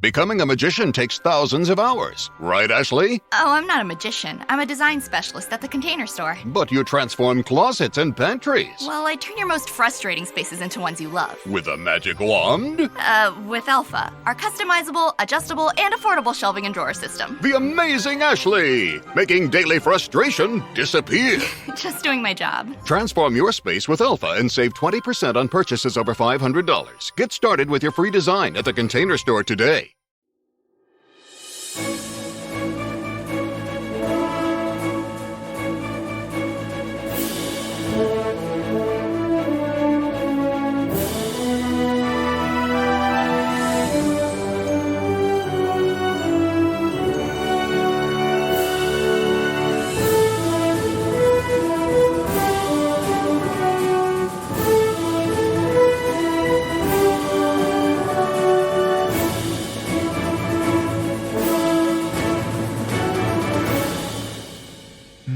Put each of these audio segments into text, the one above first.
Becoming a magician takes thousands of hours. Right, Ashley? Oh, I'm not a magician. I'm a design specialist at the Container Store. But you transform closets and pantries. Well, I turn your most frustrating spaces into ones you love. With a magic wand? With Alpha, our customizable, adjustable, and affordable shelving and drawer system. The amazing Ashley! Making daily frustration disappear. Just doing my job. Transform your space with Alpha and save 20% on purchases over $500. Get started with your free design at the Container Store today.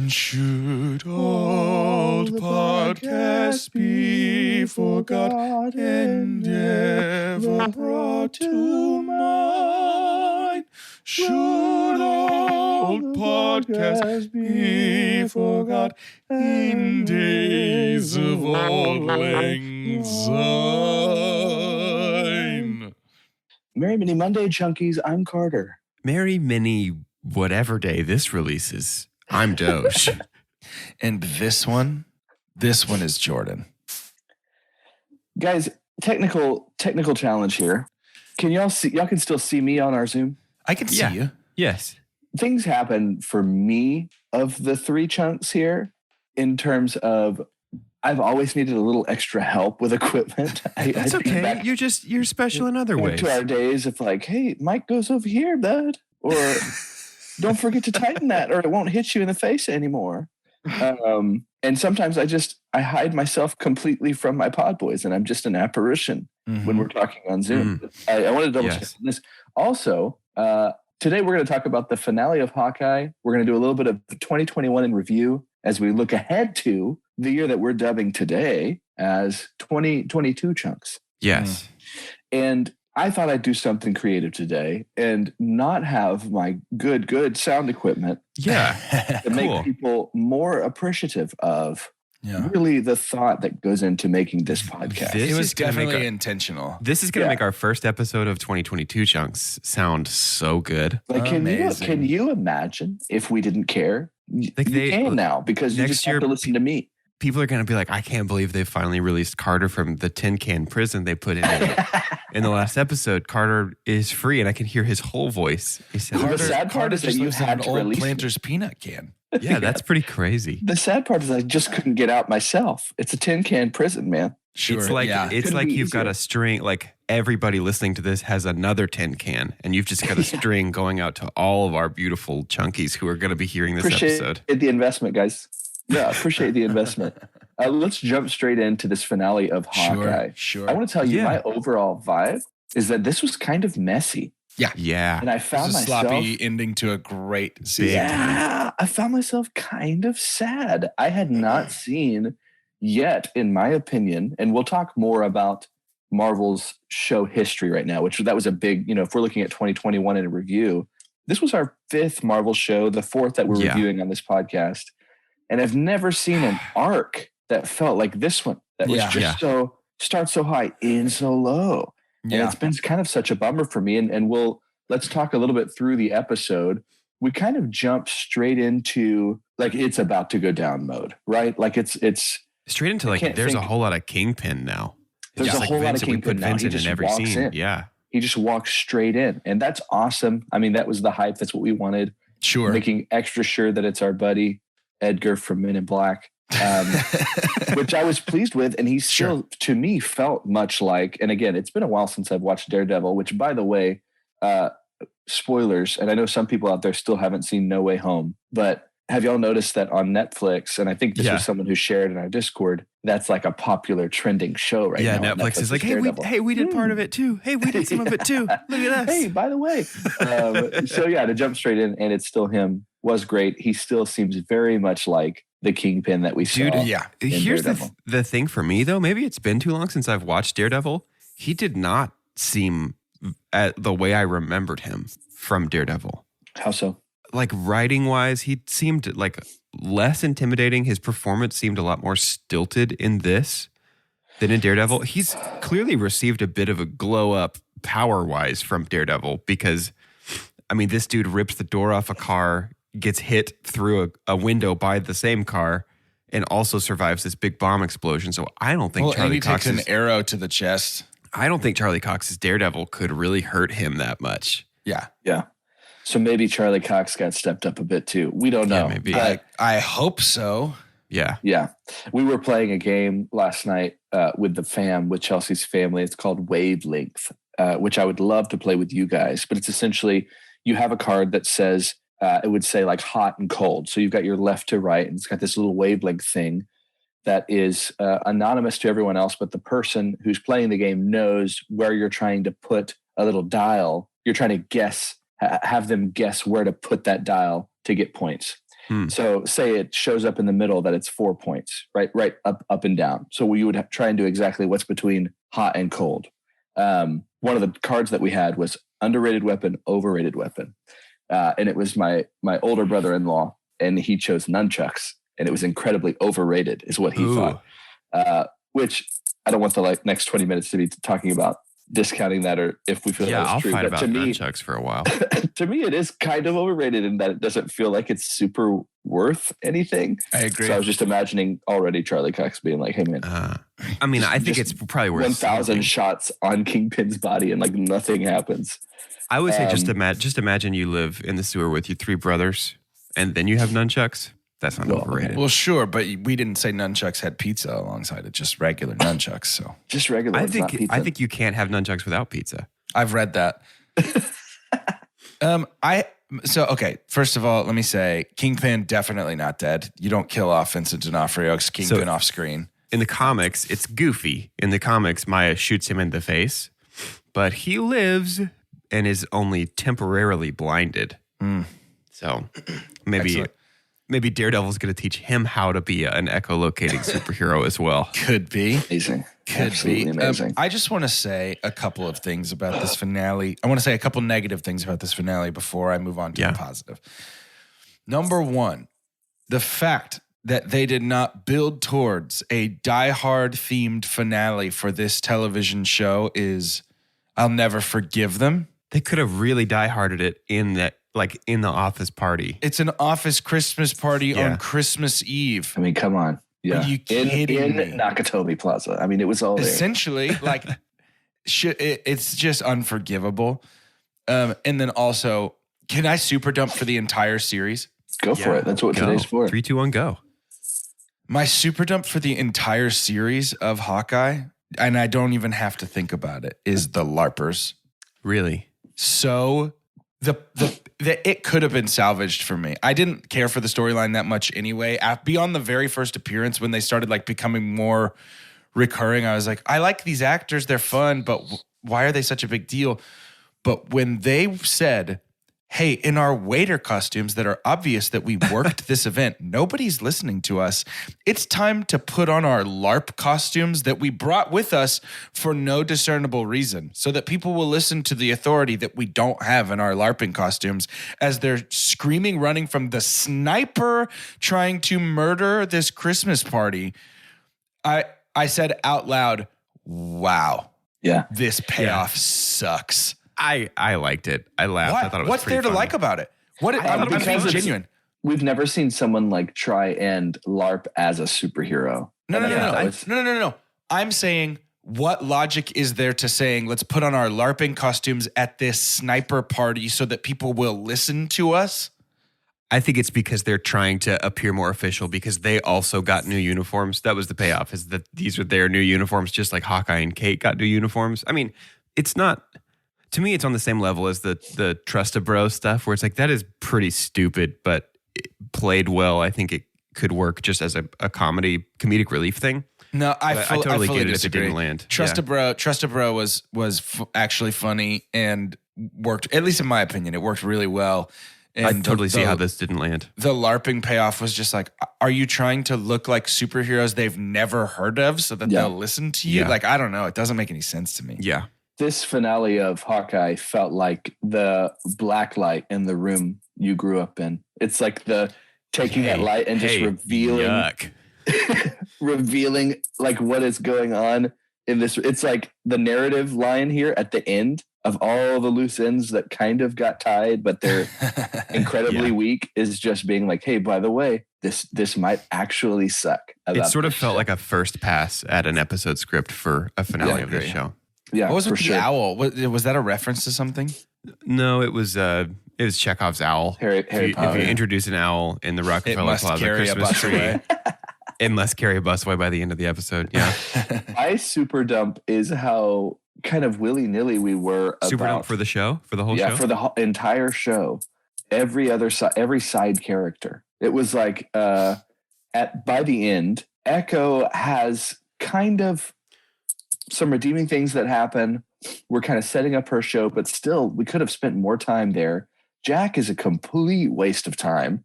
Should old podcasts be forgot and ever brought to mind? Should old podcasts be forgot in days of old lang syne? Merry Mini Monday, Chunkies. I'm Carter. Merry Mini whatever day this releases. I'm Doge. And this one is Jordan. Guys, technical challenge here. Can y'all see? Y'all can still see me on our Zoom? I can see you. Yes. Things happen for me of the three chunks here in terms of I've always needed a little extra help with equipment. That's okay. You're special in other ways. To our days of like, hey, Mike goes over here, bud. Or don't forget to tighten that or it won't hit you in the face anymore. And sometimes I hide myself completely from my pod boys and I'm just an apparition when we're talking on Zoom. I want to double check on this. Also, today we're going to talk about the finale of Hawkeye. We're going to do a little bit of 2021 in review as we look ahead to the year that we're dubbing today as 2022 chunks. Yes. And I thought I'd do something creative today and not have my good sound equipment. Yeah. To make people more appreciative of really the thought that goes into making this podcast. It was definitely intentional. This is going to make our first episode of 2022 chunks sound so good. Like, can you imagine if we didn't care? Like you can now because you just have to listen to me. People are going to be like, I can't believe they finally released Carter from the tin can prison they put in in the last episode. Carter is free, and I can hear his whole voice. He said, the sad part is that you had to release Planters peanut can. Yeah, that's pretty crazy. The sad part is I just couldn't get out myself. It's a tin can prison, man. Sure. It's like you've got a string, like everybody listening to this has another tin can, and you've just got a string going out to all of our beautiful chunkies who are going to be hearing this episode. Appreciate the investment, guys. Yeah, appreciate the investment. Let's jump straight into this finale of Hawkeye. Sure. I want to tell you my overall vibe is that this was kind of messy. Yeah. And I found myself sloppy ending to a great season. Yeah, I found myself kind of sad. I had not seen yet, in my opinion, and we'll talk more about Marvel's show history right now, that was a big, if we're looking at 2021 in a review, this was our fifth Marvel show, the fourth that we're reviewing on this podcast. And I've never seen an arc that felt like this one. That was just start so high, end so low. And it's been kind of such a bummer for me. And let's talk a little bit through the episode. We kind of jump straight into like it's about to go down mode, right? Like it's straight into like there's a whole lot of Kingpin now. There's a whole lot of Kingpin now. Vincent in every scene. Yeah. He just walks straight in. And that's awesome. I mean, that was the hype. That's what we wanted. Sure. Making extra sure that it's our buddy Edgar from Men in Black, which I was pleased with. And he still, to me, felt much like, and again, it's been a while since I've watched Daredevil, which, by the way, spoilers, and I know some people out there still haven't seen No Way Home, but have y'all noticed that on Netflix, and I think this was someone who shared in our Discord, that's like a popular trending show right now. Yeah, Netflix is like, hey, we did part of it too. Hey, we did some of it too. Look at us. Hey, by the way. To jump straight in, and it's still him, was great. He still seems very much like the Kingpin that we saw. Dude, here's the thing for me, though. Maybe it's been too long since I've watched Daredevil. He did not seem at the way I remembered him from Daredevil. How so? Like writing wise, he seemed like less intimidating. His performance seemed a lot more stilted in this than in Daredevil. He's clearly received a bit of a glow up power wise from Daredevil because, I mean, this dude rips the door off a car, gets hit through a window by the same car, and also survives this big bomb explosion. So I don't think Charlie Cox takes an arrow to the chest. I don't think Charlie Cox's Daredevil could really hurt him that much. Yeah. Yeah. So maybe Charlie Cox got stepped up a bit too. We don't know. Yeah, maybe. I hope so. Yeah. Yeah. We were playing a game last night with the fam, with Chelsea's family. It's called Wavelength, which I would love to play with you guys. But it's essentially you have a card that says, it would say like hot and cold. So you've got your left to right, and it's got this little wavelength thing that is anonymous to everyone else. But the person who's playing the game knows where you're trying to put a little dial. You're trying to guess, have them guess where to put that dial to get points. So say it shows up in the middle that it's 4 points, right up and down. So we would try and do exactly what's between hot and cold. One of the cards that we had was underrated weapon, overrated weapon. And it was my older brother-in-law, and he chose nunchucks, and it was incredibly overrated is what he thought, which I don't want the next 20 minutes to be talking about discounting that or if we feel that's true. I'll fight but about to me, nunchucks for a while. to me, it is kind of overrated in that it doesn't feel like it's super worth anything. I agree. So I was just imagining already Charlie Cox being like, hey, man. I mean, I think it's probably worth 1,000 shots on Kingpin's body and like nothing happens. I would say just imagine you live in the sewer with your 3 brothers and then you have nunchucks. That's not overrated. Well, sure, but we didn't say nunchucks had pizza alongside it, just regular nunchucks. So just regular. I think you can't have nunchucks without pizza. I've read that. Okay. First of all, let me say Kingpin definitely not dead. You don't kill off Vincent D'Onofrio's Kingpin off screen. In the comics, it's goofy. In the comics, Maya shoots him in the face, but he lives and is only temporarily blinded. So maybe Daredevil's going to teach him how to be an echolocating superhero as well. Could be. Amazing. Absolutely amazing. I just want to say a couple of things about this finale. I want to say a couple negative things about this finale before I move on to the positive. Number one, the fact that they did not build towards a Die Hard themed finale for this television show is, I'll never forgive them. They could have really die-harded it in that, like in the office party. It's an office Christmas party on Christmas Eve. I mean, come on. Yeah. Are you kidding me? In Nakatomi Plaza. I mean, it was all there. Essentially, like, it's just unforgivable. And then also, can I super dump for the entire series? Go for it. That's what today's for. 3, 2, 1, go. My super dump for the entire series of Hawkeye, and I don't even have to think about it, is the LARPers. Really? So it could have been salvaged for me. I didn't care for the storyline that much anyway. Beyond the very first appearance, when they started like becoming more recurring, I was like, I like these actors. They're fun, but why are they such a big deal? But when they said, hey, in our waiter costumes that are obvious that we worked this event, nobody's listening to us. It's time to put on our LARP costumes that we brought with us for no discernible reason so that people will listen to the authority that we don't have in our LARPing costumes as they're screaming, running from the sniper trying to murder this Christmas party. I said out loud, wow. Yeah. This payoff sucks. I liked it. I laughed. What? I thought it was What's there to funny. like about it? I'm being genuine. We've never seen someone like try and LARP as a superhero. No. I'm saying, what logic is there to saying, let's put on our LARPing costumes at this sniper party so that people will listen to us? I think it's because they're trying to appear more official because they also got new uniforms. That was the payoff, is that these are their new uniforms, just like Hawkeye and Kate got new uniforms. I mean, it's not... To me, it's on the same level as the Trust a Bro stuff, where it's like, that is pretty stupid, but it played well. I think it could work just as a comedic relief thing. No, I totally get it disagree. if it didn't land. Trust a Bro was actually funny and worked, at least in my opinion, it worked really well. And I totally see how this didn't land. The LARPing payoff was just like, are you trying to look like superheroes they've never heard of so that they'll listen to you? Yeah. Like, I don't know. It doesn't make any sense to me. Yeah. This finale of Hawkeye felt like the black light in the room you grew up in. It's like the taking that light and just revealing like what is going on in this. It's like the narrative line here at the end of all the loose ends that kind of got tied, but they're incredibly weak, is just being like, hey, by the way, this might actually suck. It sort of felt like a first pass at an episode script for a finale of this show. Yeah, what was for with the owl? Was that a reference to something? No, it was Chekhov's owl. Harry if Potter. you introduce an owl in the Rockefeller Plaza Christmas tree, it must carry a bus away by the end of the episode. Yeah. My super dump is how kind of willy-nilly we were about super dump for the show, for the whole show? Yeah, for the entire show. Every side character. It was like by the end, Echo has kind of some redeeming things that happen. We're kind of setting up her show, but still we could have spent more time there. Jack is a complete waste of time.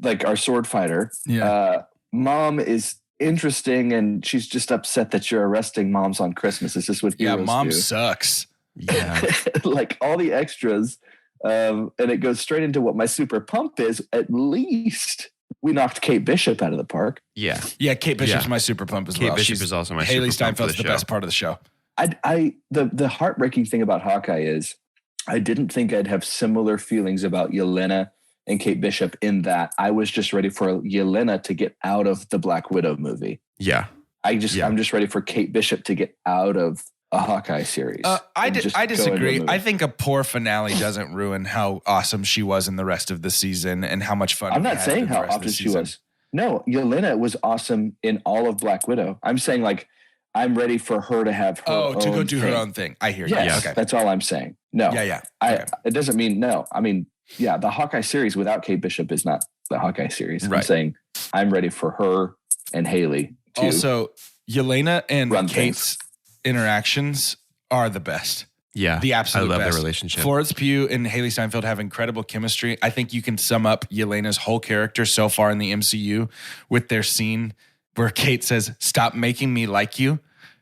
Like our sword fighter. Yeah. Mom is interesting, and she's just upset that you're arresting moms on Christmas. Is this what heroes Mom do? sucks. Yeah. Like all the extras. And it goes straight into what my super pump is. At least we knocked Kate Bishop out of the park. Yeah. Yeah, Kate Bishop's my super pump as well. Kate Bishop is also my Haley super pump for Steinfeld's the show. best part of the show. The heartbreaking thing about Hawkeye is I didn't think I'd have similar feelings about Yelena and Kate Bishop, in that I was just ready for Yelena to get out of the Black Widow movie. Yeah. I'm just ready for Kate Bishop to get out of a Hawkeye series. I disagree. I think a poor finale doesn't ruin how awesome she was in the rest of the season and how much fun. I'm not saying how awesome she was. No, Yelena was awesome in all of Black Widow. I'm saying like I'm ready for her to have her own to go do thing. her own thing. I hear you. Yes, Okay. that's all I'm saying. No. Yeah. It doesn't mean no. I mean, yeah, the Hawkeye series without Kate Bishop is not the Hawkeye series. Right. I'm saying I'm ready for her and Haley to Also, Yelena and run Kate's interactions are the best. Yeah. The absolute I love best. their relationship. Florence Pugh and Haley Steinfeld have incredible chemistry. I think you can sum up Yelena's whole character so far in the MCU with their scene where Kate says, "Stop making me like you."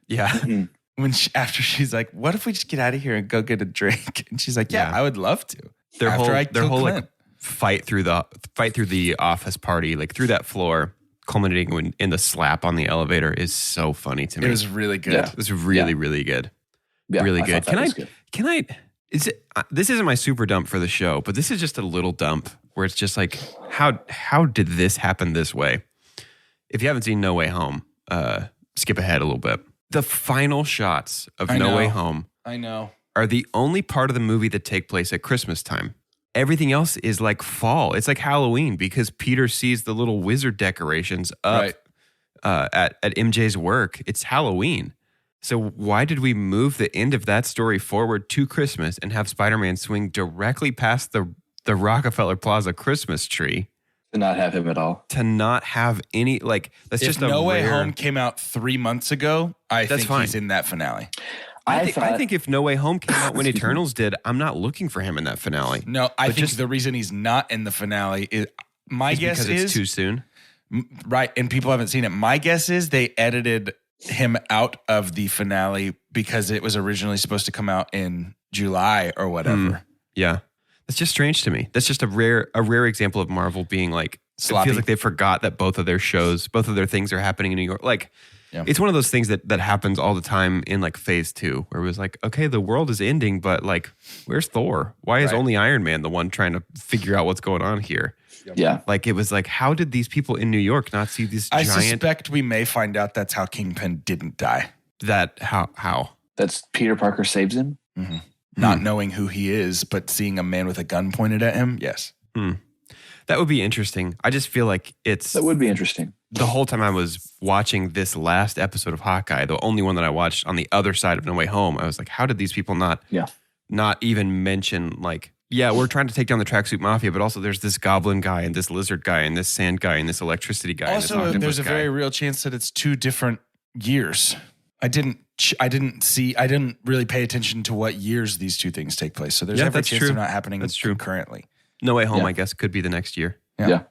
Yeah. After she's like, "What if we just get out of here and go get a drink?" And she's like, "Yeah, I would love to." Their After I whole kill like Clint. fight through the office party, like through that floor, culminating in the slap on the elevator, is so funny to me. It was really good. Yeah. It was really, really good. Yeah, really I good. thought that was good. This isn't my super dump for the show, but this is just a little dump where it's just like, how did this happen this way? If you haven't seen No Way Home, skip ahead a little bit. The final shots of No Way Home I know. are the only part of the movie that take place at Christmas time. Everything else is like fall. It's like Halloween because Peter sees the little wizard decorations up at MJ's work. It's Halloween. So why did we move the end of that story forward to Christmas and have Spider-Man swing directly past the Rockefeller Plaza Christmas tree? To not have him at all. To not have any, like, that's If just a No Way rare- Home came out 3 months ago, I That's think fine. he's in that finale. I think if No Way Home came out when Eternals did, I'm not looking for him in that finale. No, I But think just- the reason he's not in the finale is my Is guess because is it's too soon. right, and people haven't seen it. My guess is they edited him out of the finale because it was originally supposed to come out in July or whatever. Yeah. That's just strange to me. That's just a rare example of Marvel being like, Sloppy. it feels like they forgot that both of their things are happening in New York. Like, Yeah. it's one of those things that happens all the time in like phase 2, where it was like, okay, the world is ending, but like, where's Thor? Why is Right. only Iron Man the one trying to figure out what's going on here? Yeah. Like, it was like, how did these people in New York not see this I giant, suspect we may find out that's how Kingpin didn't die. how? That's Peter Parker saves him. Not knowing who he is, but seeing a man with a gun pointed at him. Yes. That would be interesting. I just feel like it's That would be interesting. the whole time I was watching this last episode of Hawkeye, the only one that I watched on the other side of No Way Home, I was like, how did these people not even mention like, yeah, we're trying to take down the tracksuit mafia, but also there's this goblin guy and this lizard guy and this sand guy and this electricity guy. Also, and this octopus there's a guy. very real chance that it's 2 different years. I didn't really pay attention to what years these 2 things take place. So there's every that's chance true. they're not happening That's true. concurrently. No Way Home, Yeah. I guess, could be the next year. Yeah.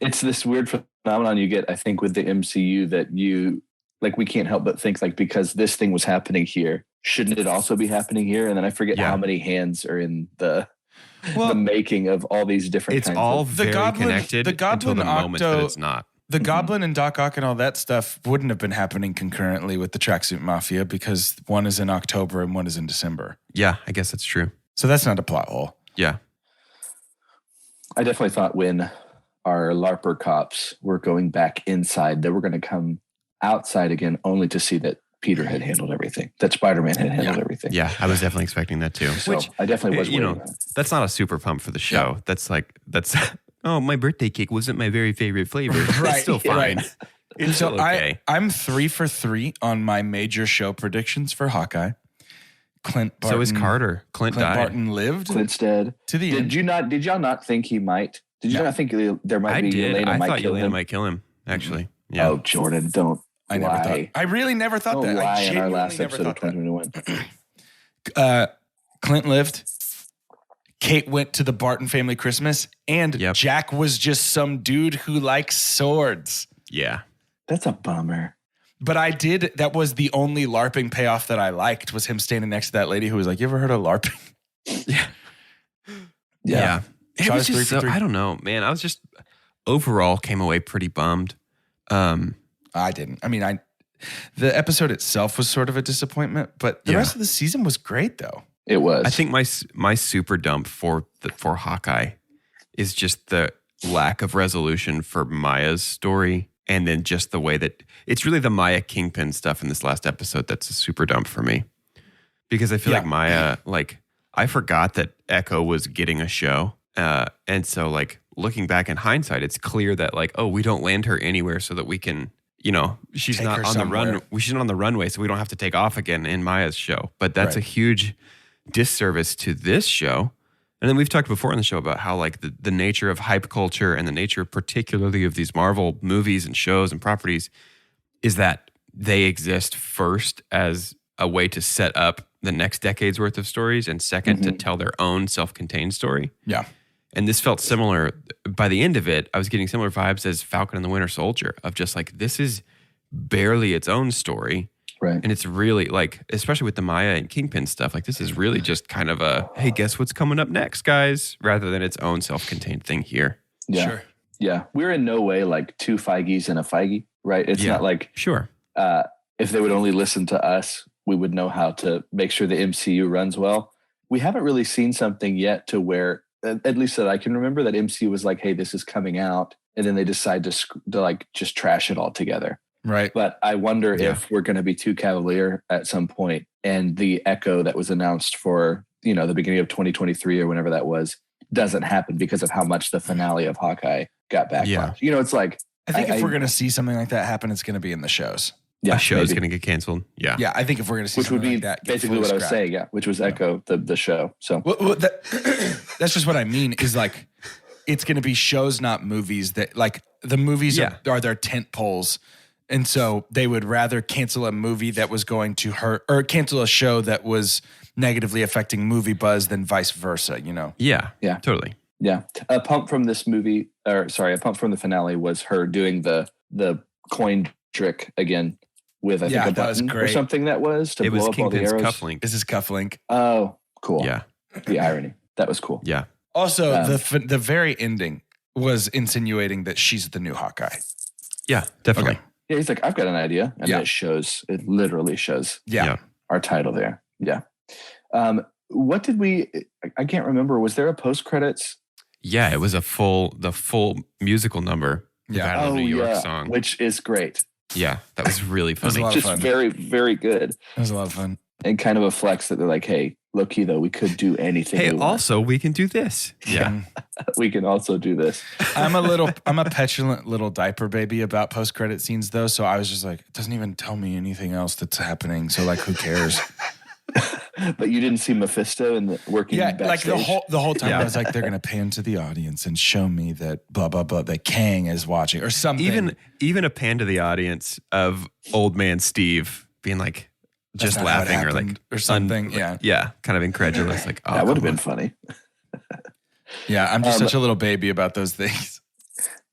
It's this weird phenomenon you get, I think, with the MCU that we can't help but think like, because this thing was happening here, shouldn't it also be happening here? And then I forget how many hands are in the making of all these different it's kinds all of very connected until the moment that it's not. The Goblin and Doc Ock and all that stuff wouldn't have been happening concurrently with the Tracksuit Mafia because one is in October and one is in December. Yeah, I guess that's true. So that's not a plot hole. Yeah. I definitely thought when our LARPer cops were going back inside, they were going to come outside again only to see that Peter had handled everything, that Spider-Man had handled everything. Yeah, I was definitely expecting that too. So I definitely was waiting. That's not a super pump for the show. Yeah. That's oh, my birthday cake wasn't my very favorite flavor. Right. It's still fine. Right. It's so still okay. I'm 3 for 3 on my major show predictions for Hawkeye. Clint Barton. So is Carter. Clint died. Barton lived. Clint's dead. To the end. Did y'all not think he might? Did you not think there might be Yelena might thought kill Yelena him? might kill him, actually. Yeah. Oh, Jordan, don't I never lie. thought. I really never thought Don't that. lie I in our last never episode of thought that. 2021. Clint lived. Kate went to the Barton family Christmas, and Jack was just some dude who likes swords. Yeah. That's a bummer. But that was the only LARPing payoff that I liked, was him standing next to that lady who was like, you ever heard of LARPing? Yeah. It So was just so, I don't know, man. I was just overall came away pretty bummed. I didn't. I mean, the episode itself was sort of a disappointment, but the rest of the season was great, though. It was. I think my super dump for Hawkeye is just the lack of resolution for Maya's story, and then just the way that it's really the Maya Kingpin stuff in this last episode that's a super dump for me, because I feel like Maya, like I forgot that Echo was getting a show, and so like looking back in hindsight, it's clear that like, oh, we don't land her anywhere so that we can. She's Take not her on somewhere. the run. She's not on the runway, so we don't have to take off again in Maya's show. But that's a huge disservice to this show. And then we've talked before on the show about how like the nature of hype culture and the nature particularly of these Marvel movies and shows and properties is that they exist first as a way to set up the next decade's worth of stories, and second to tell their own self-contained story. Yeah. And this felt similar. By the end of it, I was getting similar vibes as Falcon and the Winter Soldier, of just like, this is barely its own story. Right. And it's really like, especially with the Maya and Kingpin stuff, like this is really just kind of a, hey, guess what's coming up next, guys, rather than its own self-contained thing here. Yeah. Sure. Yeah. We're in no way like two Feiges and a Feige, right? It's not like, if they would only listen to us, we would know how to make sure the MCU runs well. We haven't really seen something yet to where, at least that I can remember, that MCU was like, hey, this is coming out. And then they decide to like just trash it all together. Right. But I wonder if we're going to be too cavalier at some point, and the Echo that was announced for, the beginning of 2023 or whenever that was, doesn't happen because of how much the finale of Hawkeye got backlash. Yeah. It's like, I think if we're going to see something like that happen, it's going to be in the shows. Yeah, a show's going to get canceled. Yeah. Yeah. I think if we're going to see which would something be like that, basically what I was saying. Yeah. Which was Echo, the show. So that's just what I mean is like, it's going to be shows, not movies, that like the movies are their tent poles. And so they would rather cancel a movie that was going to hurt, or cancel a show that was negatively affecting movie buzz than vice versa, Yeah. Yeah. Totally. Yeah. A pump from this movie, a pump from the finale was her doing the coin trick again with, I think, a button or something that was to blow up all the Kingpin's arrows. cufflink. This is cufflink. Oh, cool. Yeah. The irony. That was cool. Yeah. Also, the very ending was insinuating that she's the new Hawkeye. Yeah, definitely. Okay. Yeah, he's like, I've got an idea. And then it literally shows our title there. Yeah. What did I can't remember. Was there a post-credits? Yeah, it was the full musical number. Yeah. Battle of New York song. Which is great. Yeah, that was really funny. was a lot of Just fun. very, very good. It was a lot of fun. And kind of a flex that they're like, hey, low key though, we could do anything. Hey, we want. also we can do this. Yeah. We can also do this. I'm a petulant little diaper baby about post-credit scenes though. So I was just like, it doesn't even tell me anything else that's happening. So like, who cares? But you didn't see Mephisto in the working backstage? Like the whole time I was like, they're gonna pan to the audience and show me that blah blah blah that Kang is watching or something. Even a pan to the audience of old man Steve being like That's just not how it laughing or like happened or something. yeah, kind of incredulous. Like, oh, that would have been funny. Yeah, I'm just such a little baby about those things.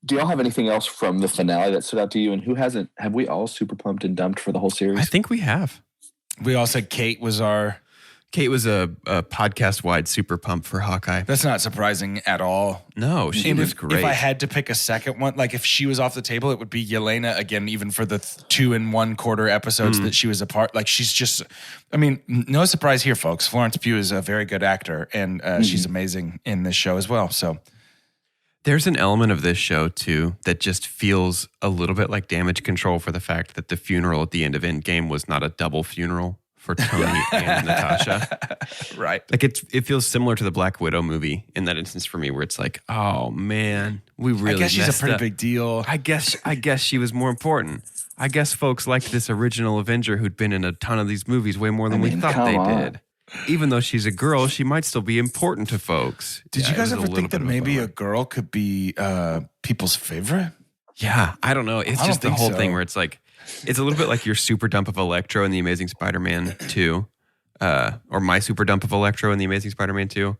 Do y'all have anything else from the finale that stood out to you? And who hasn't? Have we all super pumped and dumped for the whole series? I think we have. We all said Kate was a podcast-wide super pump for Hawkeye. That's not surprising at all. No, she was great. If I had to pick a second one, like if she was off the table, it would be Yelena again, even for the 2 1/4 episodes that she was a part. Like she's just, I mean, no surprise here, folks. Florence Pugh is a very good actor, and she's amazing in this show as well. So there's an element of this show, too, that just feels a little bit like Damage Control for the fact that the funeral at the end of Endgame was not a double funeral for Tony and Natasha. Right. Like it feels similar to the Black Widow movie in that instance for me, where it's like, oh man, we really I guess she's a messed pretty up. big deal. I guess she was more important. I guess folks liked this original Avenger who'd been in a ton of these movies way more than we thought they did. Even though she's a girl, she might still be important to folks. Did you guys ever think that maybe a girl could be people's favorite? Yeah, I don't know. It's just the whole thing where it's like, it's a little bit like your super dump of Electro in The Amazing Spider-Man 2, or my super dump of Electro in The Amazing Spider-Man 2,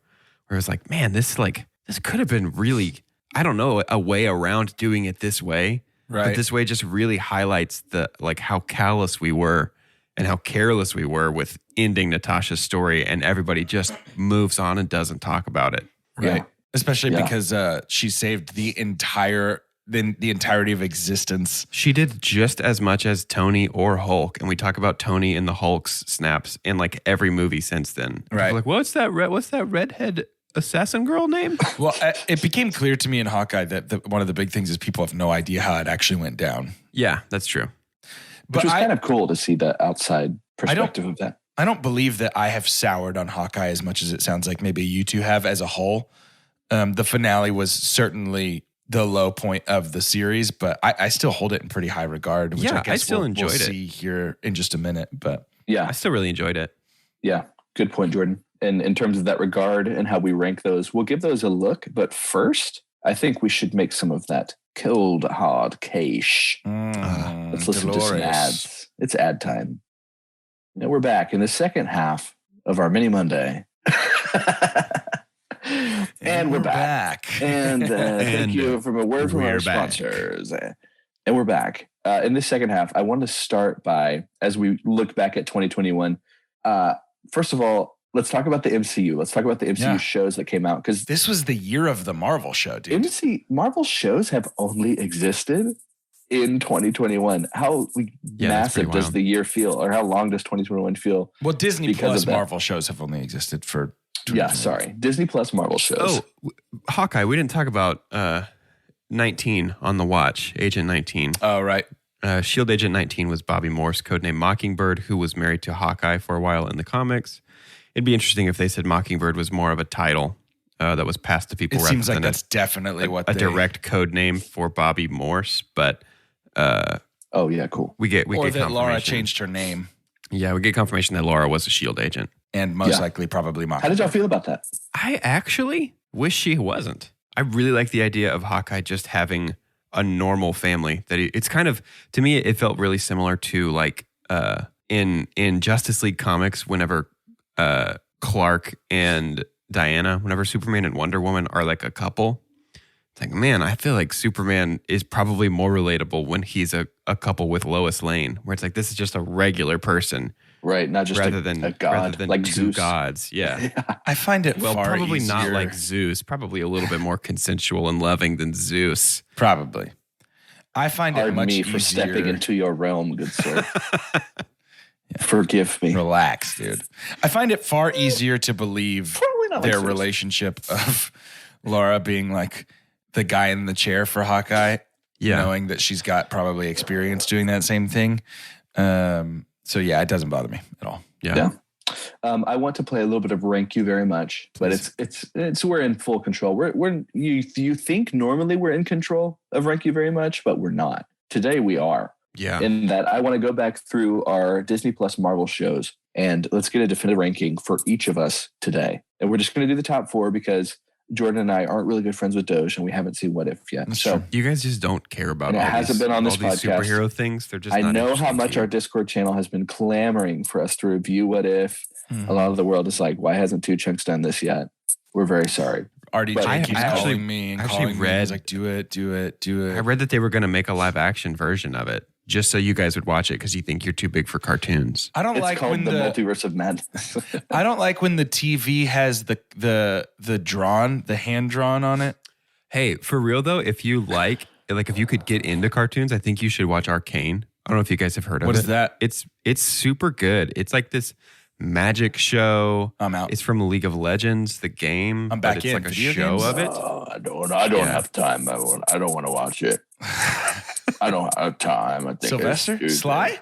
where it's like, man, this could have been really, I don't know, a way around doing it this way. Right. But this way just really highlights the like how callous we were and how careless we were with ending Natasha's story, and everybody just moves on and doesn't talk about it. Right. Yeah. Especially because she saved the entirety of existence. She did just as much as Tony or Hulk, and we talk about Tony and the Hulk's snaps in like every movie since then. Right. Like, what's that redhead assassin girl name? Well, it became clear to me in Hawkeye that one of the big things is people have no idea how it actually went down. Yeah, that's true. Which was kind of cool to see the outside perspective of that. I don't believe that I have soured on Hawkeye as much as it sounds like maybe you two have as a whole. The finale was certainly the low point of the series, but I still hold it in pretty high regard. Which I guess still enjoyed it. We'll see here in just a minute, but I still really enjoyed it. Yeah, good point, Jordan. And in terms of that regard and how we rank those, we'll give those a look. But first, I think we should make some of that cold hard cash. Let's listen to some ads. It's ad time. Now we're back in the second half of our mini Monday. And we're back. And thank you for a word from our sponsors. And we're back. In this second half, I want to start by, as we look back at 2021, first of all, let's talk about the MCU. Let's talk about the MCU shows that came out. Because this was the year of the Marvel show, dude. Marvel shows have only existed in 2021. How massive does the year feel? Or how long does 2021 feel? Well, Disney Plus Marvel shows have only existed for... Disney Plus Marvel shows. Oh, Hawkeye. We didn't talk about 19 on the watch, Agent 19. Oh, right. SHIELD Agent 19 was Bobby Morse, codename Mockingbird, who was married to Hawkeye for a while in the comics. It'd be interesting if they said Mockingbird was more of a title that was passed to people. It seems like that's definitely a direct code name for Bobby Morse, but oh yeah, cool. We get that Laura changed her name. Yeah, we get confirmation that Laura was a SHIELD agent. And most likely probably Mockingbird. How did y'all feel about that? I actually wish she wasn't. I really like the idea of Hawkeye just having a normal family. It's kind of, to me, it felt really similar to like in Justice League comics, whenever Clark and Diana, whenever Superman and Wonder Woman are like a couple. It's like, man, I feel like Superman is probably more relatable when he's a couple with Lois Lane, where it's like, this is just a regular person. Right, not just rather a than like two Zeus. gods. Yeah. I find it far probably easier. Not like Zeus. Probably a little bit more consensual and loving than Zeus. Probably. I find it much easier. For stepping into your realm, good sir. Forgive me. Relax, dude. I find it far easier to believe their relationship of Laura being like the guy in the chair for Hawkeye, knowing that she's got probably experience doing that same thing. So yeah, it doesn't bother me at all. Yeah. I want to play a little bit of Rank You Very Much, but it's we're in full control. You think normally we're in control of Rank You Very Much, but we're not. Today we are. Yeah. In that I want to go back through our Disney Plus Marvel shows and let's get a definitive ranking for each of us today. And we're just going to do the top 4 because Jordan and I aren't really good friends with Doge, and we haven't seen What If yet. That's true. You guys just don't care about it. Hasn't been on this podcast. Superhero things. They're just. I know how much our Discord channel has been clamoring for us to review What If. A lot of the world is like, why hasn't Two Chunks done this yet? We're very sorry. RDJ keeps calling me and calling me. He's like, do it. I read that they were going to make a live action version of it. just so you guys would watch it because you think you're too big for cartoons. I don't It's like called when the Multiverse of Madness. I don't like when the TV has the hand drawn on it. Hey, for real though, if you if you could get into cartoons, I think you should watch Arcane. I don't know if you guys have heard of it. What is that? It's super good. It's like this magic show. I'm out. It's from League of Legends, the game. I'm back but it's in. like a Video show games? of it. I don't have time. I don't want to watch it. I don't have time. I think Sylvester? Sly?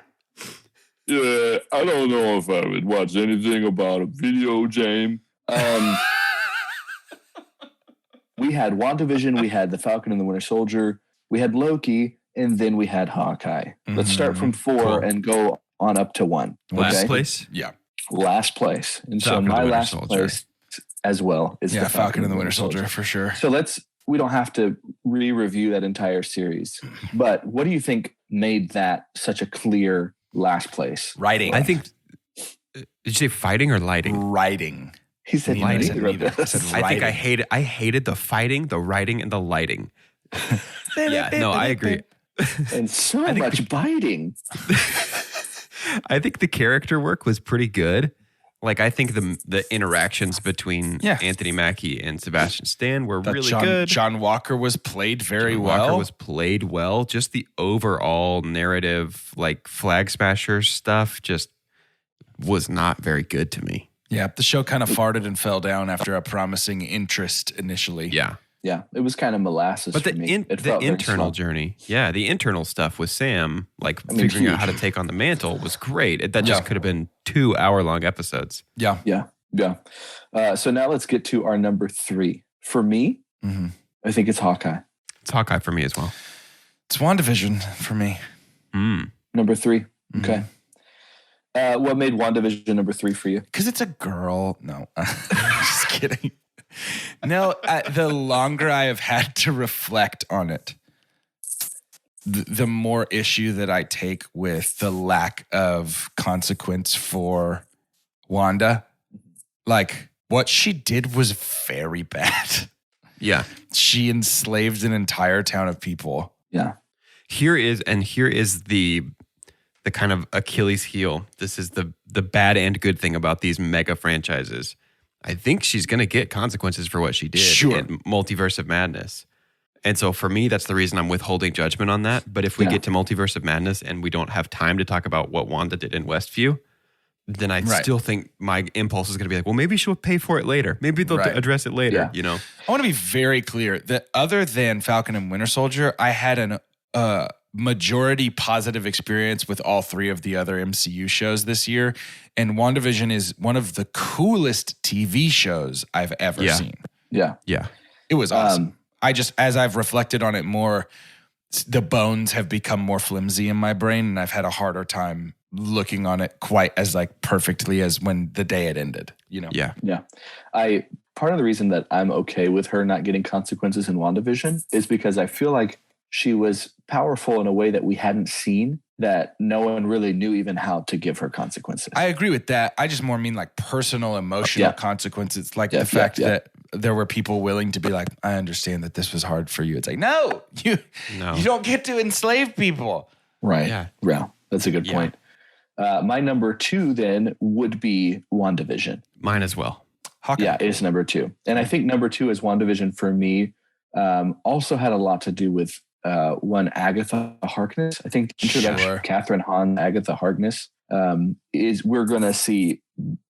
Yeah, I don't know if I would watch anything about a video game. We had WandaVision, we had The Falcon and the Winter Soldier, we had Loki, and then we had Hawkeye. Let's start from 4 Cool. and go on up to 1. Last place? Yeah. Last place. And so Falcon and my the Winter last Soldier. place as well is Yeah, The Falcon and the Winter Soldier for sure. So we don't have to re-review that entire series. But what do you think made that such a clear last place? Writing. I think. Did you say fighting or lighting? writing. He said Neither. neither of Neither. this. I said I think writing. I hated the fighting, the writing, and the lighting. Yeah, no, I agree. And so much biting. I think the character work was pretty good. Like I think the interactions between Anthony Mackie and Sebastian Stan were really good. John Walker was played very John well. Walker was played well. Just the overall narrative, like flag smasher stuff, just was not very good to me. Yeah, the show kind of farted and fell down after a promising interest initially. Yeah. Yeah, it was kind of molasses But for the me. It felt very internal slow. journey, the internal stuff with Sam, like figuring out how to take on the mantle was great. That just could have been 2-hour-long episodes. Yeah. Yeah. So now let's get to our number 3. For me, I think it's Hawkeye. It's Hawkeye for me as well. It's WandaVision for me. Number 3. Okay. What made WandaVision number 3 for you? Because it's a girl. No, just kidding. No, the longer I have had to reflect on it, the more issue that I take with the lack of consequence for Wanda. Like, what she did was very bad. Yeah. She enslaved an entire town of people. Yeah. Here is the kind of Achilles heel. This is the bad and good thing about these mega franchises. I think she's going to get consequences for what she did in Multiverse of Madness. And so for me, that's the reason I'm withholding judgment on that. But if we get to Multiverse of Madness and we don't have time to talk about what Wanda did in Westview, then I still think my impulse is going to be like, well, maybe she'll pay for it later. Maybe they'll address it later, you know? I want to be very clear that other than Falcon and Winter Soldier, I had an majority positive experience with all 3 of the other MCU shows this year. And WandaVision is one of the coolest TV shows I've ever seen. Yeah. Yeah. It was awesome. As I've reflected on it more, the bones have become more flimsy in my brain, and I've had a harder time looking on it quite as like perfectly as when the day it ended, you know? Yeah. Yeah. Part of the reason that I'm okay with her not getting consequences in WandaVision is because I feel like she was powerful in a way that we hadn't seen, that no one really knew even how to give her consequences. I agree with that. I just more mean like personal, emotional consequences. Like the fact that there were people willing to be like, I understand that this was hard for you. It's like, no, you don't get to enslave people. Right. Yeah. That's a good point. My number 2 then would be WandaVision. Mine as well. Hawkeye. Yeah, it is number 2. And I think number 2 is WandaVision for me. Also had a lot to do with one Agatha Harkness. I think the introduction of Catherine Hahn, Agatha Harkness, is we're going to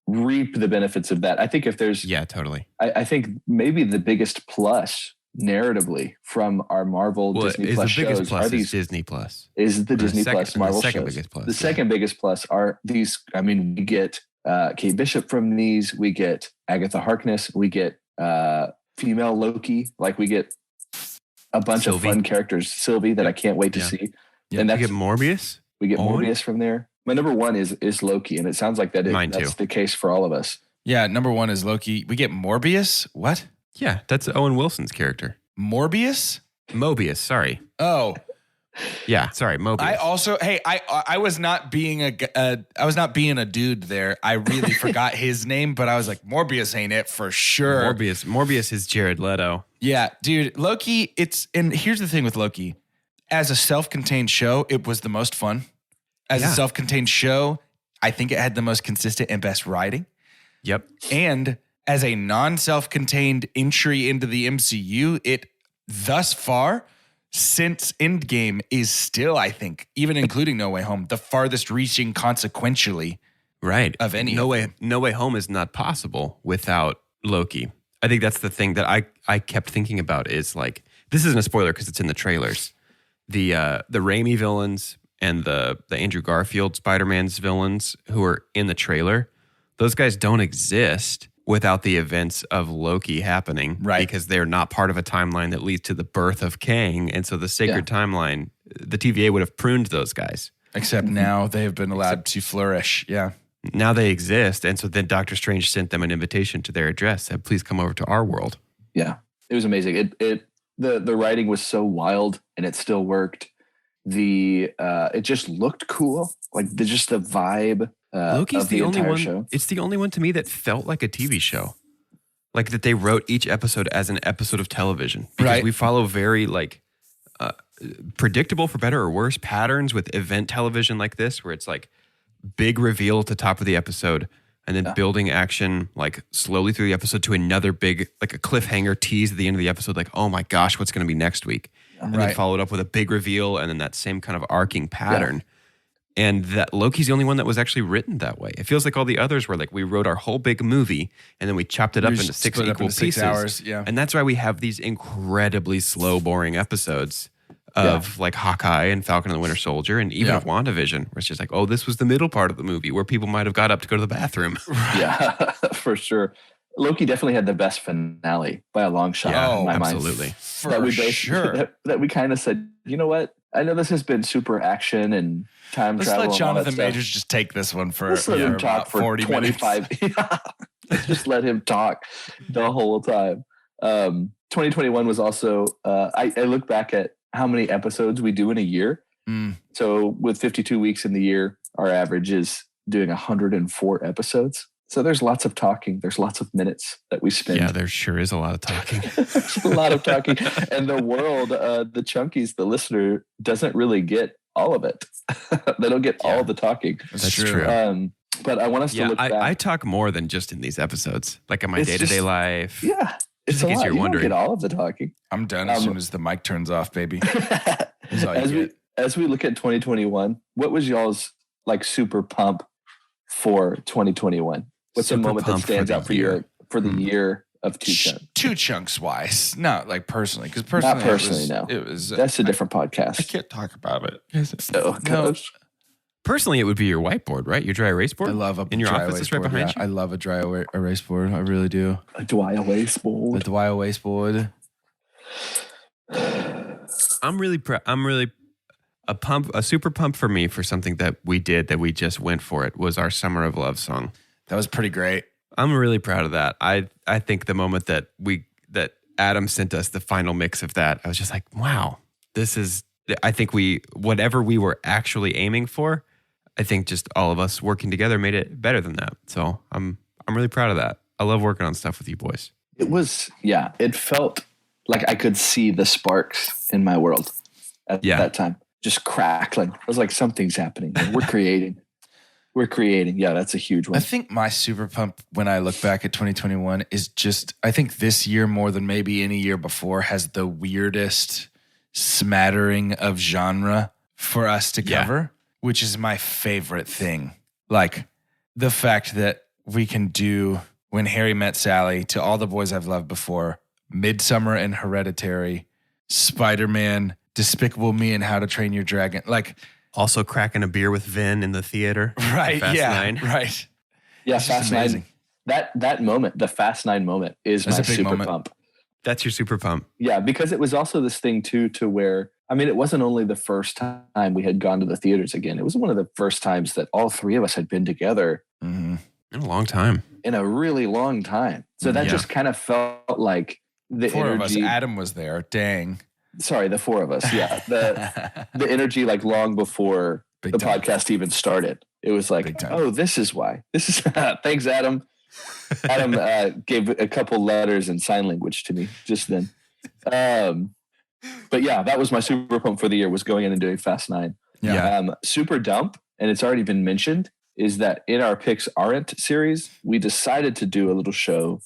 reap the benefits of that. I think if there's... Yeah, totally. I think maybe the biggest plus narratively from our Marvel Disney Plus shows are these... Disney Plus. Is the Disney Plus Marvel shows. Biggest plus, the second biggest plus are these... I mean, we get Kate Bishop from these. We get Agatha Harkness. We get female Loki. Like we get a bunch of fun characters. Sylvie that I can't wait to see. Yeah. And we get Morbius. We get Morbius from there. My number 1 is Loki, and it sounds like that's the case for all of us. Yeah, number 1 is Loki. We get Morbius. What? Yeah, that's Owen Wilson's character. Morbius? Mobius, sorry. Oh. Yeah, sorry, Mobius. I also, I was not being a dude there. I really forgot his name, but I was like, Morbius ain't it for sure. Morbius is Jared Leto. Yeah, dude, Loki, and here's the thing with Loki. as a self-contained show, it was the most fun. As a self-contained show, I think it had the most consistent and best writing. Yep. And as a non-self-contained entry into the MCU, it thus far, since Endgame, is still, I think, even including No Way Home, the farthest reaching consequentially of any. No Way Home is not possible without Loki. I think that's the thing that I kept thinking about is like, this isn't a spoiler because it's in the trailers. The Raimi villains and the Andrew Garfield Spider-Man's villains who are in the trailer, those guys don't exist without the events of Loki happening, right? Because they're not part of a timeline that leads to the birth of Kang. And so the sacred timeline, the TVA would have pruned those guys. Except now they have been allowed to flourish. Yeah. Now they exist. And so then Doctor Strange sent them an invitation to their address, said, please come over to our world. Yeah. It was amazing. The writing was so wild and it still worked. It just looked cool. Like the vibe. Loki's the only one. Show. It's the only one to me that felt like a TV show, like that they wrote each episode as an episode of television. Because we follow very like predictable, for better or worse, patterns with event television like this, where it's like big reveal at the top of the episode, and then building action like slowly through the episode to another big like a cliffhanger tease at the end of the episode, like oh my gosh, what's going to be next week, and then followed up with a big reveal, and then that same kind of arcing pattern. Yeah. And that Loki's the only one that was actually written that way. It feels like all the others were like, we wrote our whole big movie and then we chopped it up into 6 equal pieces. 6 hours, yeah. And that's why we have these incredibly slow, boring episodes of like Hawkeye and Falcon and the Winter Soldier and even of WandaVision, where it's just like, oh, this was the middle part of the movie where people might have got up to go to the bathroom. Yeah, for sure. Loki definitely had the best finale by a long shot in my absolutely. mind. That we kind of said, you know what? I know this has been super action and time travel. Let's let Jonathan Majors just take this one for Let's let him talk for 40 25 minutes. Let's just let him talk the whole time. 2021 was also, I look back at how many episodes we do in a year. So with 52 weeks in the year, our average is doing 104 episodes. So there's lots of talking. There's lots of minutes that we spend. Yeah, there sure is a lot of talking. There's a lot of talking. And the world, the chunkies, the listener doesn't really get all of it. They don't get all the talking. That's true. But I want us to look back. I talk more than just in these episodes, like in my day-to-day life. Yeah. It's a lot. You don't get all of the talking. I'm done as soon as the mic turns off, baby. As we look at 2021, what was y'all's like super pump for 2021? What's a moment that stands out for you for the year of Two Chunks? Two Chunks wise, not like personally, because not personally. It was that's a different podcast. I can't talk about it. No. Personally, it would be your whiteboard, right? Your dry erase board. I love a in your dry office. It's right behind you. I love a dry erase board. I really do. A dry erase board. The dry erase board. I'm really a super pump for me for something that we did that we just went for it was our Summer of Love song. That was pretty great. I'm really proud of that. I think the moment that Adam sent us the final mix of that, I was just like, wow, I think whatever we were actually aiming for, I think just all of us working together made it better than that. So I'm really proud of that. I love working on stuff with you boys. It felt like I could see the sparks in my world at that time. Just crackling. I was like, something's happening. We're creating. Yeah, that's a huge one. I think my super pump when I look back at 2021 is just, I think this year more than maybe any year before has the weirdest smattering of genre for us to cover, which is my favorite thing. Like the fact that we can do When Harry Met Sally, To All the Boys I've Loved Before, Midsummer and Hereditary, Spider-Man, Despicable Me, and How to Train Your Dragon. Like also cracking a beer with Vin in the theater. Right. Fast 9. Right. Yeah. Fast 9. That moment, the Fast 9 moment is my super pump. That's your super pump. Yeah. Because it was also this thing too, to where, I mean, it wasn't only the first time we had gone to the theaters again. It was one of the first times that all three of us had been together in a long time. In a really long time. So that just kind of felt like the four energy. Of us. Adam was there. Dang. Sorry, the four of us. Yeah. The energy like long before the podcast even started. It was like, oh, this is why. This is thanks, Adam. Adam gave a couple letters in sign language to me just then. But yeah, that was my super pump for the year, was going in and doing Fast 9. Yeah. Super dump, and it's already been mentioned, is that in our Picks Aren't series, we decided to do a little show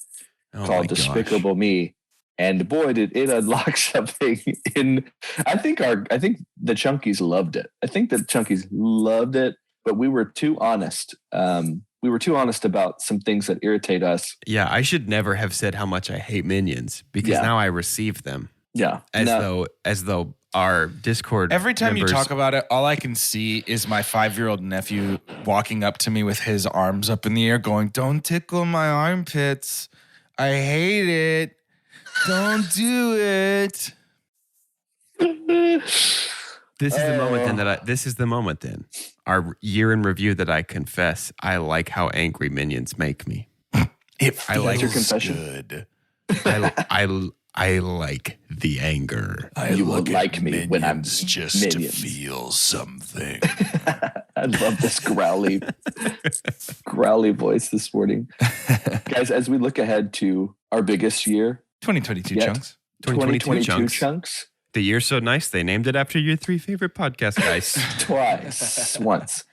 called Despicable Me. And boy, did it unlock something in, I think the Chunkies loved it. I think the Chunkies loved it, but we were too honest. We were too honest about some things that irritate us. Yeah, I should never have said how much I hate Minions, because now I receive them. Yeah. As though our Discord Every time members, you talk about it, all I can see is my 5-year-old nephew walking up to me with his arms up in the air going, "Don't tickle my armpits. I hate it. Don't do it." This is the moment then. Our year in review that I confess I like how angry Minions make me. It feels That's your confession? good. I like the anger. You will like me when I'm just Minions. to feel something. I love this growly voice this morning. Guys, as we look ahead to our biggest year, 2022 Yet. chunks. 2022 chunks. The year's so nice they named it after your 3 favorite podcast guys. Twice. Once.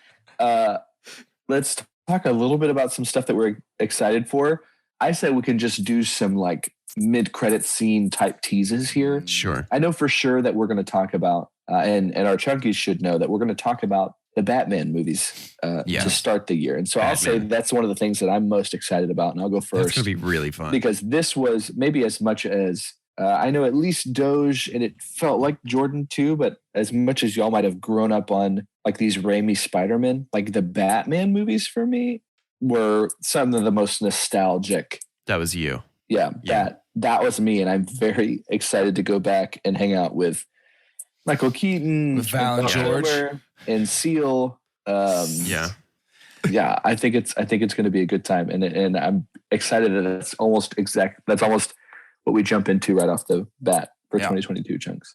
Let's talk a little bit about some stuff that we're excited for. I say we can just do some like mid-credit scene type teases here. Sure. I know for sure that we're going to talk about, and our Chunkies should know that we're going to talk about the Batman movies to start the year. And so I'll say that's one of the things that I'm most excited about, and I'll go first. That's going to be really fun. Because this was maybe as much as, I know at least Doge, and it felt like Jordan too, but as much as y'all might have grown up on like these Raimi Spider-Man, like the Batman movies for me were some of the most nostalgic. That was you. Yeah. That was me, and I'm very excited to go back and hang out with Michael Keaton, with Val and George, and Seal. Yeah, I think it's going to be a good time, and I'm excited that that's almost what we jump into right off the bat for 2022 chunks.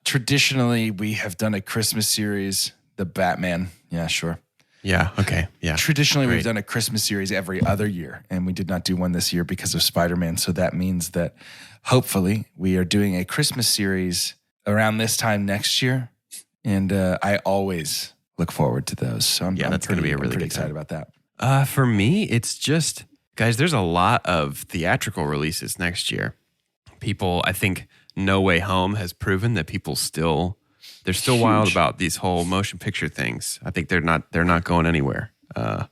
Traditionally, we have done a Christmas series, the Batman. Yeah, sure. Yeah. Okay. Yeah. Traditionally, we've done a Christmas series every other year, and we did not do one this year because of Spider-Man. So that means that hopefully we are doing a Christmas series around this time next year. And I always look forward to those. So that's going to be a really pretty good excited time. about that. For me, it's just, guys, there's a lot of theatrical releases next year. People, I think No Way Home has proven that they're still wild about these whole motion picture things. I think they're not going anywhere. And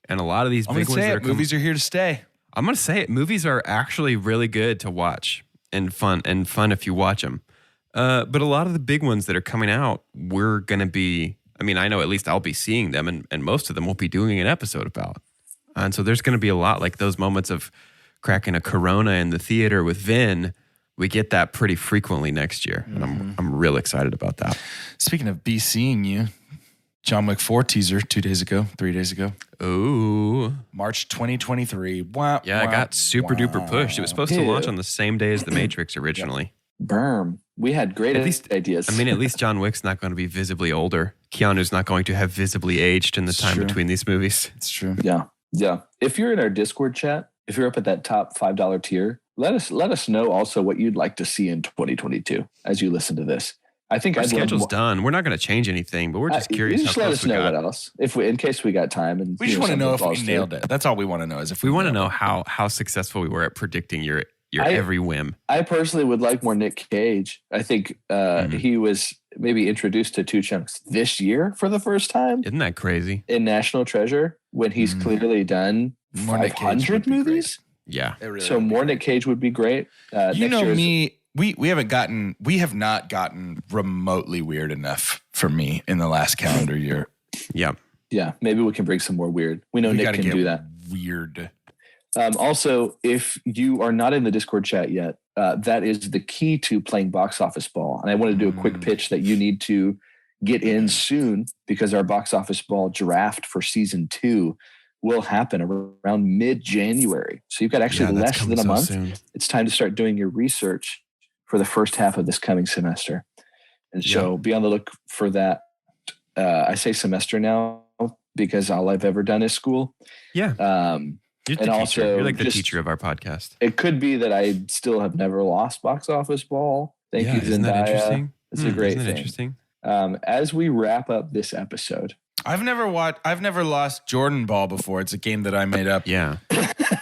a lot of these big ones movies are here to stay. I'm going to say it. Movies are actually really good to watch and fun if you watch them. But a lot of the big ones that are coming out, we're going to be, I mean, I know at least I'll be seeing them, and most of them we'll be doing an episode about. And so there's going to be a lot like those moments of cracking a Corona in the theater with Vin. We get that pretty frequently next year, and I'm real excited about that. Speaking of be seeing you, John Wick 4 teaser 3 days ago. Ooh. March 2023. Wow. Yeah, it got super duper pushed. It was supposed to launch on the same day as The Matrix originally. Berm. We had great ideas. I mean, at least John Wick's not going to be visibly older. Keanu's not going to have visibly aged in the time between these movies. It's true. Yeah. If you're in our Discord chat, if you're up at that top $5 tier, let us know also what you'd like to see in 2022 as you listen to this. I think our schedule's done. We're not going to change anything, but we're just curious. Just let us know what else, in case we got time, and we just want to know if we nailed it. That's all we want to know. Is if we want to know how successful we were at predicting your every whim. I personally would like more Nick Cage. I think he was maybe introduced to two chunks this year for the first time. Isn't that crazy? In National Treasure, when he's clearly done 500 movies. Yeah. Really so more Nick Cage would be great. You know me. We have not gotten remotely weird enough for me in the last calendar year. Yeah. Yeah. Maybe we can bring some more weird. We know Nick can do that. Weird. Also, if you are not in the Discord chat yet, that is the key to playing Box Office Ball. And I want to do a quick pitch that you need to get in soon, because our Box Office Ball draft for season 2 will happen around mid-January. So you've got actually less than a month. Soon. It's time to start doing your research for the first half of this coming semester. And so be on the look for that. I say semester now because all I've ever done is school. Yeah. You're the teacher. Also, you're like the teacher of our podcast. It could be that I still have never lost Box Office Ball. Thank Yeah, you, isn't that Zendaya. interesting? It's a great Isn't that thing. interesting? As we wrap up this episode, I've never lost Jordan Ball before. It's a game that I made up Yeah.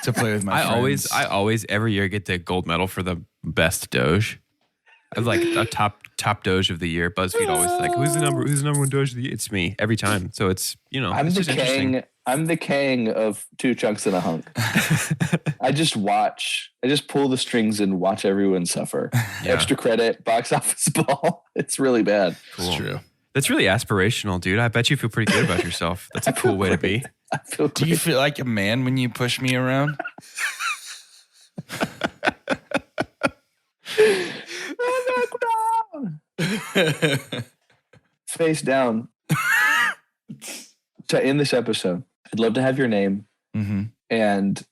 to play with my friends. I always every year get the gold medal for the best Doge. I have like a top Doge of the year. BuzzFeed always like, who's the number one Doge of the year? It's me every time. So it's, I'm it's the just interesting. king. I'm the king of 2 chunks and a hunk. I just pull the strings and watch everyone suffer. Yeah. Extra credit, box office ball. It's really bad. Cool. It's true. That's really aspirational, dude. I bet you feel pretty good about yourself. That's a cool way to be. I feel Do you great. feel like a man when you push me around? Face down. To end this episode, I'd love to have your name Mm-hmm. and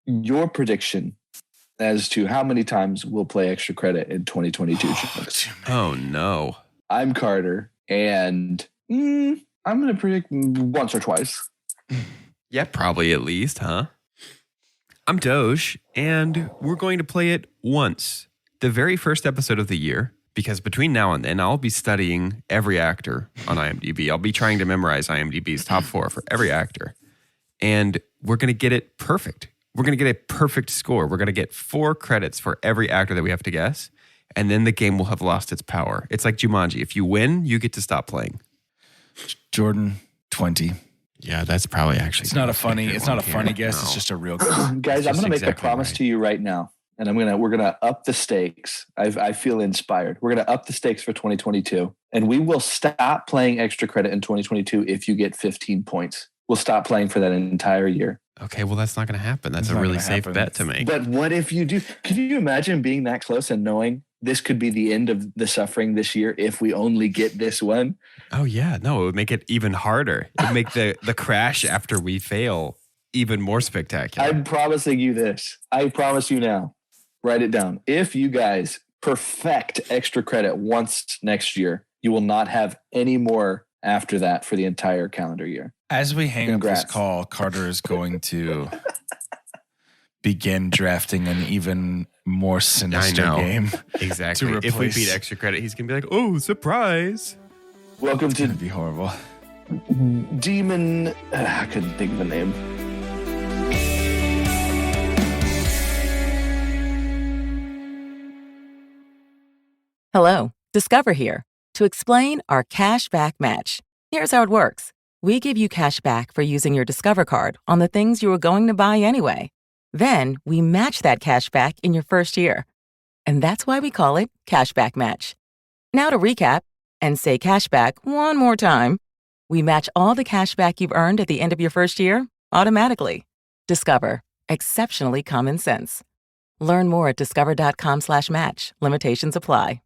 your prediction as to how many times we'll play extra credit in 2022 chunks. Oh no. I'm Carter, and I'm going to predict once or twice. Yeah, probably at least, huh? I'm Doge, and we're going to play it once. The very first episode of the year, because between now and then, I'll be studying every actor on IMDb. I'll be trying to memorize IMDb's top 4 for every actor. And we're going to get it perfect. We're going to get a perfect score. We're going to get 4 credits for every actor that we have to guess. And then the game will have lost its power. It's like Jumanji. If you win, you get to stop playing. Jordan, 20. Yeah, that's probably actually. It's not a funny guess. No. It's just a real guess. Guys, I'm just going to make a exactly promise right. to you right now, and we're going to up the stakes. I feel inspired. We're going to up the stakes for 2022, and we will stop playing extra credit in 2022 if you get 15 points. We'll stop playing for that entire year. Okay, well, that's not going to happen. That's It's a not really gonna safe happen. bet to make. But what if you do? Can you imagine being that close and knowing this could be the end of the suffering this year if we only get this one? Oh, yeah. No, it would make it even harder. It would make the crash after we fail even more spectacular. I'm promising you this. I promise you now. Write it down. If you guys perfect extra credit once next year, you will not have any more after that for the entire calendar year. As we hang up Congrats. this call, Carter is going to begin drafting an even more sinister know. game. Exactly. to If we replace- beat extra credit, he's going to be like, oh, surprise. Welcome It's to going to be horrible. Demon. I couldn't think of the name. Hello, Discover here to explain our cash back match. Here's how it works. We give you cash back for using your Discover card on the things you were going to buy anyway. Then we match that cash back in your first year. And that's why we call it Cashback Match. Now to recap and say cashback one more time. We match all the cash back you've earned at the end of your first year automatically. Discover. Exceptionally common sense. Learn more at discover.com/match. Limitations apply.